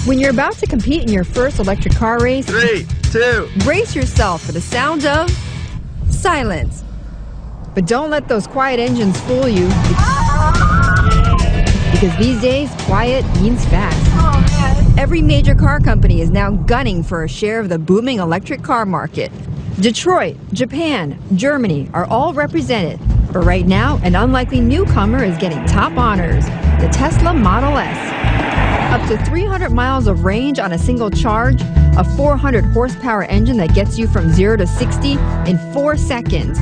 When you're about to compete in your first electric car race, 3, 2. brace yourself for the sound of silence. But don't let those quiet engines fool you, because these days, quiet means fast. Every major car company is now gunning for a share of the booming electric car market. Detroit, Japan, Germany are all represented. But right now, an unlikely newcomer is getting top honors, the Tesla Model S. Up to 300 miles of range on a single charge, a 400 horsepower engine that gets you from 0 to 60 in 4 seconds,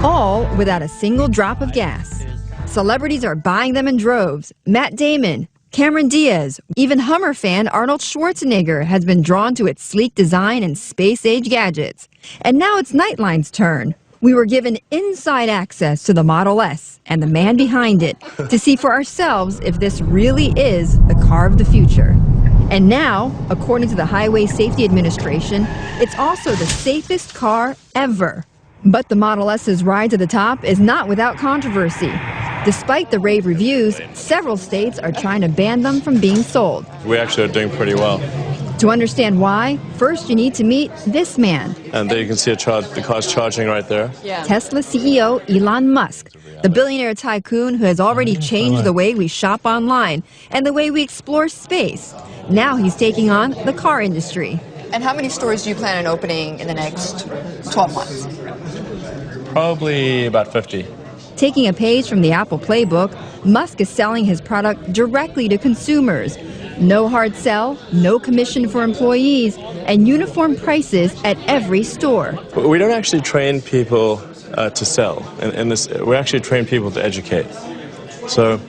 all without a single drop of gas. Celebrities are buying them in droves. Matt Damon, Cameron Diaz, even Hummer fan Arnold Schwarzenegger has been drawn to its sleek design and space-age gadgets. And now it's Nightline's turn. We were given inside access to the Model S and the man behind it to see for ourselves if this really is the car of the future. And now, according to the Highway Safety Administration, it's also the safest car ever. But the Model S's ride to the top is not without controversy. Despite the rave reviews, several states are trying to ban them from being sold. We actually are doing pretty well. To understand why, first you need to meet this man. And there you can see the car's charging right there. Yeah. Tesla CEO Elon Musk, the billionaire tycoon who has already changed the way we shop online and the way we explore space. Now he's taking on the car industry. And how many stores do you plan on opening in the next 12 months? Probably about 50. Taking a page from the Apple playbook, Musk is selling his product directly to consumers. No hard sell, no commission for employees, and uniform prices at every store. We don't actually train people to sell. We actually train people to educate. So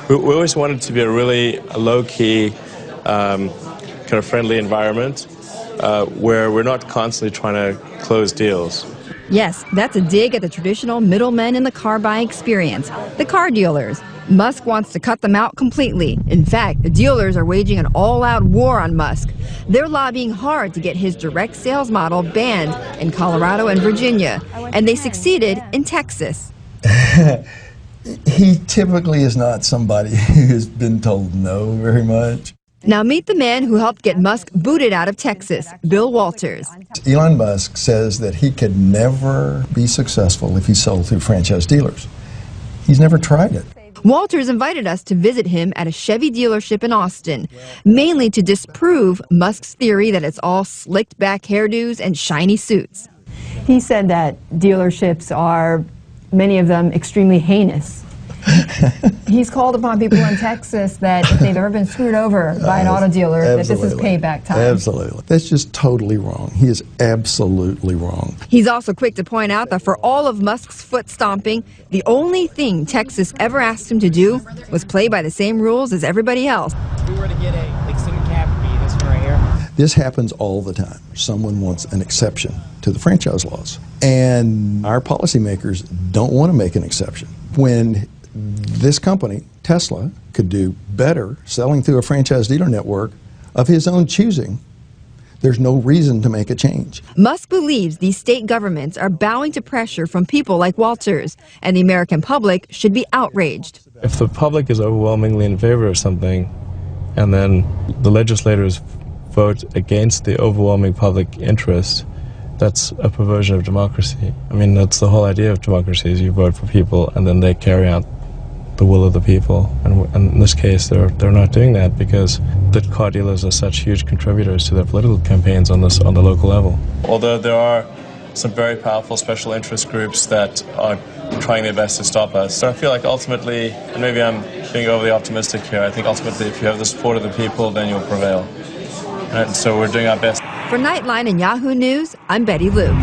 we always wanted it to be a really low-key, kind of friendly environment where we're not constantly trying to close deals. Yes, that's a dig at the traditional middlemen in the car buying experience, the car dealers. Musk wants to cut them out completely. In fact, the dealers are waging an all-out war on Musk. They're lobbying hard to get his direct sales model banned in Colorado and Virginia, and they succeeded in Texas. He typically is not somebody who has been told no very much. Now meet the man who helped get Musk booted out of Texas, Bill Walters. Elon Musk says that he could never be successful if he sold through franchise dealers. He's never tried it. Walters invited us to visit him at a Chevy dealership in Austin, mainly to disprove Musk's theory that it's all slicked back hairdos and shiny suits. He said that dealerships are, many of them, extremely heinous. He's called upon people in Texas that if they've ever been screwed over by an auto dealer, that this is payback time. Absolutely. That's just totally wrong. He is absolutely wrong. He's also quick to point out that for all of Musk's foot stomping, the only thing Texas ever asked him to do was play by the same rules as everybody else. If we were to get a extended cab, it would be this one right here. This happens all the time. Someone wants an exception to the franchise laws. And our policymakers don't want to make an exception. When this company, Tesla, could do better selling through a franchise dealer network of his own choosing, there's no reason to make a change. Musk believes these state governments are bowing to pressure from people like Walters, and the American public should be outraged. If the public is overwhelmingly in favor of something, and then the legislators vote against the overwhelming public interest, that's a perversion of democracy. I mean, that's the whole idea of democracy, is you vote for people and then they carry out the will of the people. And in this case, they're not doing that because the car dealers are such huge contributors to their political campaigns on the local level. Although there are some very powerful special interest groups that are trying their best to stop us. So I feel like ultimately, and maybe I'm being overly optimistic here, I think ultimately if you have the support of the people, then you'll prevail. And so we're doing our best. For Nightline and Yahoo News, I'm Betty Lou.